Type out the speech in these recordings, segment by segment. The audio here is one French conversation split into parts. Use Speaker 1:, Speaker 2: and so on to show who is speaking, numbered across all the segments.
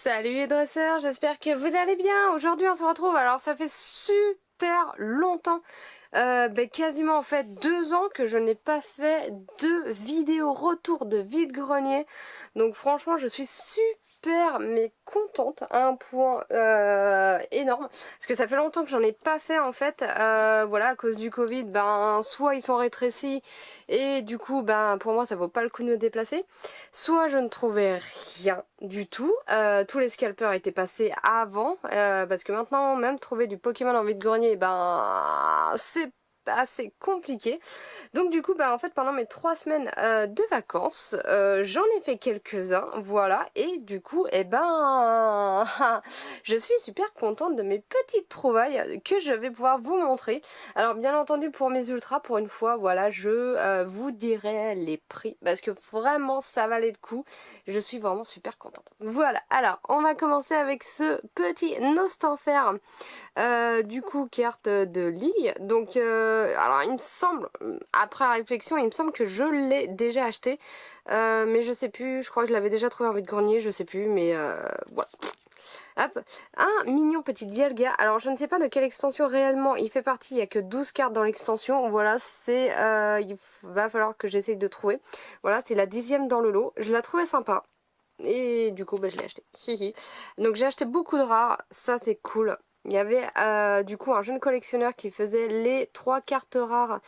Speaker 1: Salut les dresseurs, j'espère que vous allez bien. Aujourd'hui on se retrouve, alors ça fait super longtemps, quasiment en fait 2 ans que je n'ai pas fait de vidéo retour de vide-grenier. Donc franchement je suis super mais contente à un point énorme. Parce que ça fait longtemps que j'en ai pas fait en fait, voilà, à cause du Covid, soit ils sont rétrécis et du coup pour moi ça vaut pas le coup de me déplacer. Soit je ne trouvais rien du tout, tous les scalpers étaient passés avant, parce que maintenant même trouver du Pokémon en vide-grenier, c'est assez compliqué. Donc du coup en fait pendant mes 3 semaines de vacances, j'en ai fait quelques-uns, voilà, et du coup je suis super contente de mes petites trouvailles que je vais pouvoir vous montrer. Alors bien entendu pour mes ultras, pour une fois, voilà, je vous dirai les prix, parce que vraiment ça valait le coup, je suis vraiment super contente. Voilà, alors on va commencer avec ce petit Nostanfer. Du coup carte de Ligue. Donc alors il me semble, après réflexion, il me semble que je l'ai déjà acheté, mais je sais plus, je crois que je l'avais déjà trouvé en vide-grenier, je sais plus, mais voilà. Hop, un mignon petit Dialga. Alors je ne sais pas de quelle extension réellement il fait partie, il n'y a que 12 cartes dans l'extension. Voilà, c'est il va falloir que j'essaye de trouver. Voilà, c'est la 10e dans le lot. Je la trouvais sympa. Et du coup je l'ai acheté. Donc j'ai acheté beaucoup de rares, ça c'est cool. Il y avait du coup un jeune collectionneur qui faisait les 3 cartes rares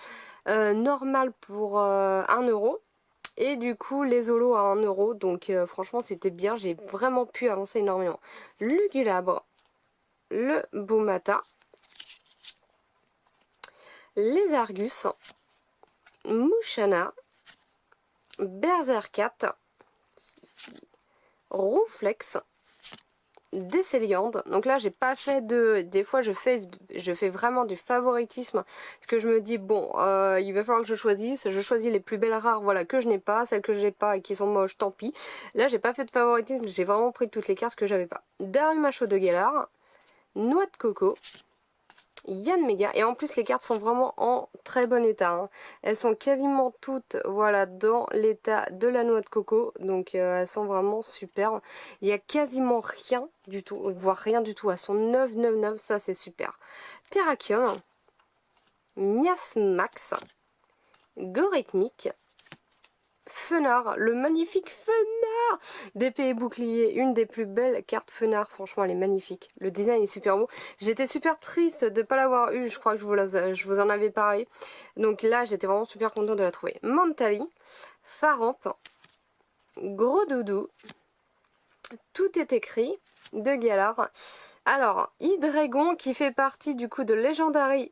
Speaker 1: normales pour 1 euro. Et du coup les holos à 1 euro. Donc franchement c'était bien, j'ai vraiment pu avancer énormément. Lugulabre, le Boumata, les Argus, Mouchana, Berserkat, Ronflex, Décéliande. Donc là j'ai pas fait de... Des fois je fais vraiment du favoritisme. Parce que je me dis bon il va falloir que je choisisse. Je choisis les plus belles rares, voilà, que je n'ai pas. Celles que j'ai pas et qui sont moches, tant pis. Là j'ai pas fait de favoritisme. J'ai vraiment pris toutes les cartes que j'avais pas. Darumachau de Galar, Noix de Coco, Yann Mega, et en plus les cartes sont vraiment en très bon état, hein. Elles sont quasiment toutes, voilà, dans l'état de la noix de coco, donc elles sont vraiment super. Il y a quasiment rien du tout, voire rien du tout, elles sont 9,99, ça c'est super. Terrakium, Miasmax, Gorithmique, Fenard, le magnifique Fenard d'épée et bouclier, une des plus belles cartes Fenard, franchement elle est magnifique, le design est super beau. J'étais super triste de ne pas l'avoir eu, je crois que je vous en avais parlé, donc là j'étais vraiment super contente de la trouver. Mentali, Faramp, Gros Doudou, tout est écrit, de Galar. Alors, Hydreigon qui fait partie du coup de Legendary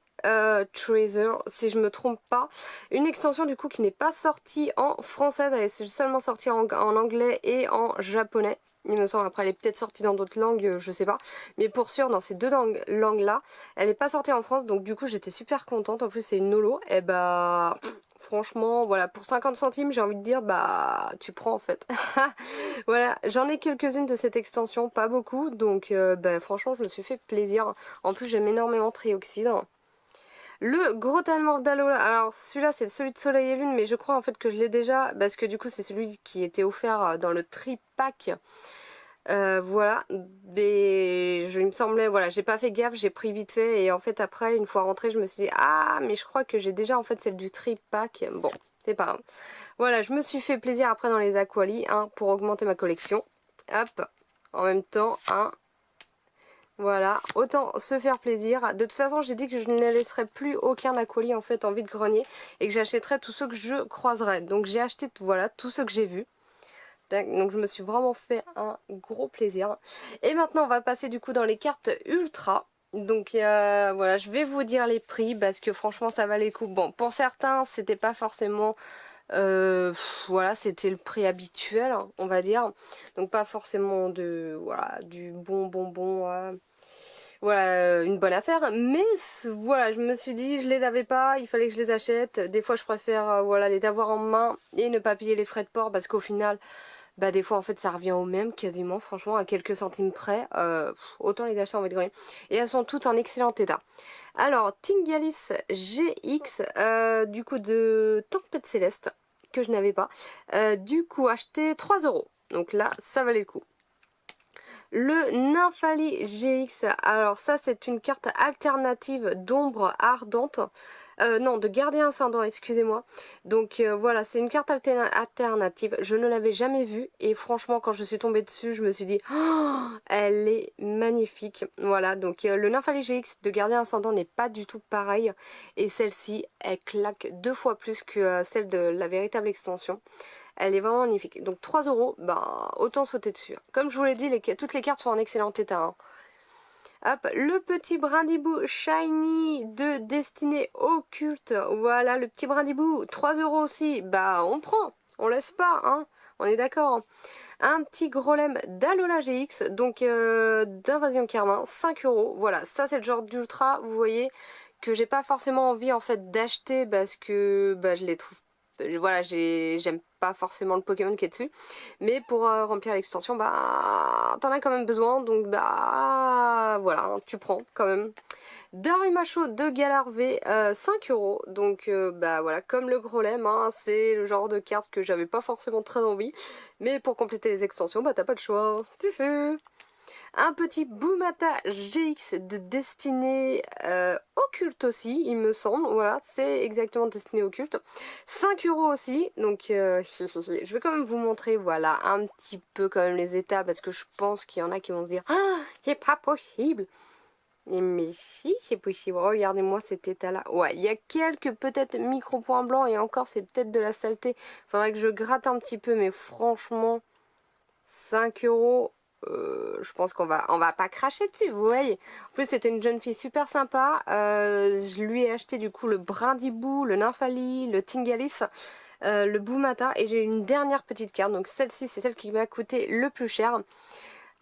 Speaker 1: Treasure, si je me trompe pas. Une extension du coup qui n'est pas sortie en français, elle est seulement sortie en anglais et en japonais. Il me semble, après elle est peut-être sortie dans d'autres langues, je sais pas. Mais pour sûr, dans ces deux langues là, elle n'est pas sortie en France, donc du coup j'étais super contente. En plus c'est une holo, et franchement, voilà, pour 50 centimes, j'ai envie de dire, tu prends en fait. Voilà, j'en ai quelques-unes de cette extension, pas beaucoup, donc franchement, je me suis fait plaisir. En plus, j'aime énormément Trioxide. Le gros Talmor d'Alola, alors celui-là, c'est celui de Soleil et Lune, mais je crois en fait que je l'ai déjà, parce que du coup, c'est celui qui était offert dans le tri-pack. Voilà, mais il me semblait, voilà, j'ai pas fait gaffe, j'ai pris vite fait, et en fait après, une fois rentrée, je me suis dit, ah, mais je crois que j'ai déjà en fait celle du tri-pack. Bon, c'est pas grave. Voilà, je me suis fait plaisir après dans les Aquali, hein, pour augmenter ma collection. Hop, en même temps, hein. Voilà, autant se faire plaisir. De toute façon, j'ai dit que je ne laisserai plus aucun Aquali en fait en vide-grenier et que j'achèterai tous ceux que je croiserai. Donc j'ai acheté, voilà, tous ceux que j'ai vus. Donc je me suis vraiment fait un gros plaisir. Et maintenant on va passer du coup dans les cartes ultra. Donc voilà, je vais vous dire les prix parce que franchement ça valait le coup. Bon, pour certains c'était pas forcément... voilà, c'était le prix habituel, hein, on va dire. Donc pas forcément de... Voilà, du bonbon... voilà, une bonne affaire. Mais voilà, je me suis dit, je les avais pas, il fallait que je les achète. Des fois je préfère voilà, les avoir en main et ne pas payer les frais de port parce qu'au final... des fois en fait ça revient au même quasiment, franchement à quelques centimes près, autant les acheter en vide-grenier. Et elles sont toutes en excellent état. Alors Tingalis GX, du coup de Tempête Céleste, que je n'avais pas, du coup acheté 3 euros. Donc là ça valait le coup. le Nymphali GX. Alors ça c'est une carte alternative d'ombre ardente. Non, de gardien ascendant, excusez-moi. Donc voilà, c'est une carte alternative. Je ne l'avais jamais vue et franchement quand je suis tombée dessus, je me suis dit oh, elle est magnifique. Voilà, donc le Nymphali GX de gardien ascendant n'est pas du tout pareil et celle-ci, elle claque 2 fois plus que celle de la véritable extension. Elle est vraiment magnifique. Donc 3 €, bah autant sauter dessus. Comme je vous l'ai dit, toutes les cartes sont en excellent état. Hein. Hop, le petit brindibou shiny de destinée occulte. Voilà, le petit brindibou. 3 € aussi. Bah, on prend. On laisse pas, hein. On est d'accord. Un petit Grolem d'Alola GX. Donc, d'invasion Carmin. 5 €. Voilà, ça c'est le genre d'ultra, vous voyez, que j'ai pas forcément envie en fait d'acheter parce que bah, je les trouve. Voilà, j'aime pas forcément le Pokémon qui est dessus. Mais pour remplir l'extension, bah t'en as quand même besoin. Donc bah voilà, hein, tu prends quand même. Darumacho de Galar V, 5 €. Donc bah voilà, comme le Grolem, hein, c'est le genre de carte que j'avais pas forcément très envie. Mais pour compléter les extensions, bah t'as pas le choix. Tu fais. Un petit Boomata GX de destinée occulte aussi, il me semble. Voilà, c'est exactement destinée occulte. 5 € aussi, donc je vais quand même vous montrer, voilà, un petit peu quand même les états, parce que je pense qu'il y en a qui vont se dire « Ah, c'est pas possible !» Mais si, c'est possible. Regardez-moi cet état-là. Ouais, il y a quelques peut-être micro-points blancs, et encore, c'est peut-être de la saleté. Faudrait que je gratte un petit peu, mais franchement, 5 €... je pense qu'on va pas cracher dessus, vous voyez. En plus c'était une jeune fille super sympa. Je lui ai acheté du coup le Brindibou, le Nymphali, le Tingalis, le Boomata et j'ai une dernière petite carte. Donc celle-ci c'est celle qui m'a coûté le plus cher.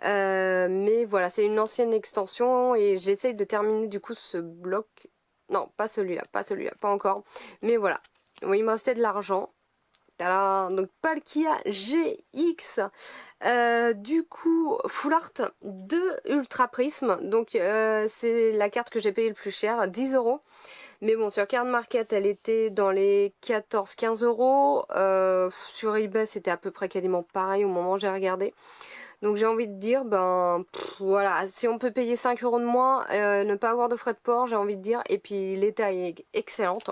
Speaker 1: Mais voilà, c'est une ancienne extension et j'essaye de terminer du coup ce bloc. Non, pas celui-là, pas encore. Mais voilà, oui, il me restait de l'argent. Donc Palkia GX, du coup Full Art de Ultra Prism, donc c'est la carte que j'ai payé le plus cher, 10 €. Mais bon, sur Card Market elle était dans les 14-15 €, sur eBay c'était à peu près quasiment pareil au moment où j'ai regardé. Donc j'ai envie de dire, ben voilà, si on peut payer 5 € de moins, ne pas avoir de frais de port, j'ai envie de dire, et puis l'état est excellente.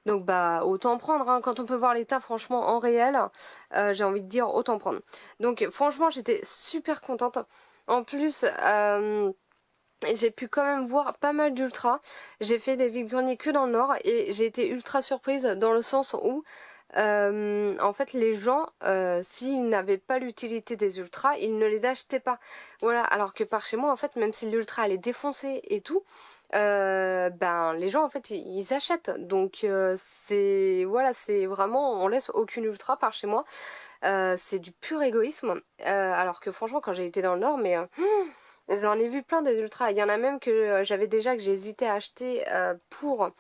Speaker 1: Donc bah autant prendre, hein. Quand on peut voir l'état franchement en réel, j'ai envie de dire autant prendre. Donc franchement j'étais super contente. En plus j'ai pu quand même voir pas mal d'ultra. J'ai fait des vide-greniers que dans le nord et j'ai été ultra surprise dans le sens où en fait les gens s'ils n'avaient pas l'utilité des ultras ils ne les achetaient pas, voilà, alors que par chez moi en fait même si l'ultra elle est défoncée et tout ben les gens en fait ils achètent, donc c'est voilà, c'est vraiment on laisse aucune ultra par chez moi, c'est du pur égoïsme, alors que franchement quand j'ai été dans le nord mais j'en ai vu plein des ultras, il y en a même que j'avais déjà que j'ai hésité à acheter pour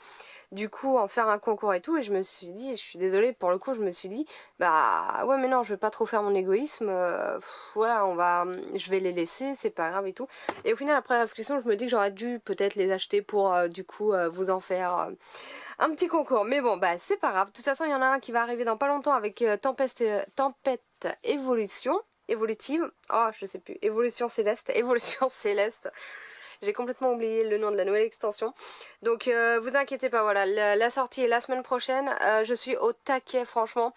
Speaker 1: du coup en faire un concours et tout, et je me suis dit, je suis désolée pour le coup, je me suis dit bah ouais mais non, je vais pas trop faire mon égoïsme, voilà, je vais les laisser, c'est pas grave et tout. Et au final après réflexion je me dis que j'aurais dû peut-être les acheter pour du coup vous en faire un petit concours, mais bon bah c'est pas grave. De toute façon il y en a un qui va arriver dans pas longtemps avec Tempête évolutive, oh je sais plus, évolution céleste. J'ai complètement oublié le nom de la nouvelle extension. Donc vous inquiétez pas, voilà, la sortie est la semaine prochaine. Je suis au taquet franchement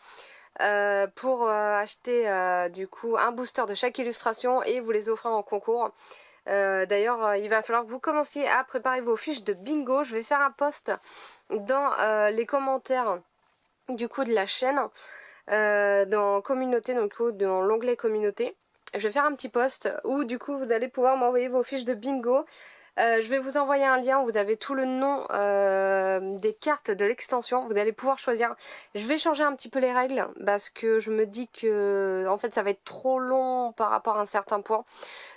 Speaker 1: pour acheter du coup un booster de chaque illustration et vous les offrir en concours. D'ailleurs il va falloir que vous commenciez à préparer vos fiches de bingo. Je vais faire un post dans les commentaires du coup de la chaîne, dans communauté, donc dans l'onglet communauté. Je vais faire un petit post où du coup vous allez pouvoir m'envoyer vos fiches de bingo. Je vais vous envoyer un lien où vous avez tout le nom des cartes de l'extension. Vous allez pouvoir choisir. Je vais changer un petit peu les règles parce que je me dis que en fait ça va être trop long par rapport à un certain point.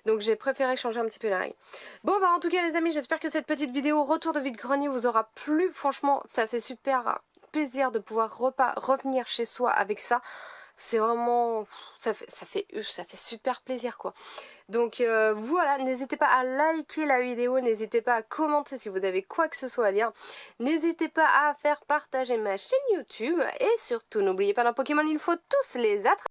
Speaker 1: Donc j'ai préféré changer un petit peu les règles. Bon bah en tout cas les amis, j'espère que cette petite vidéo retour de vide-grenier vous aura plu. Franchement ça fait super plaisir de pouvoir revenir chez soi avec ça. C'est vraiment, ça fait super plaisir quoi. Donc voilà, n'hésitez pas à liker la vidéo, n'hésitez pas à commenter si vous avez quoi que ce soit à dire, n'hésitez pas à faire partager ma chaîne YouTube et surtout n'oubliez pas, dans Pokémon il faut tous les attraper.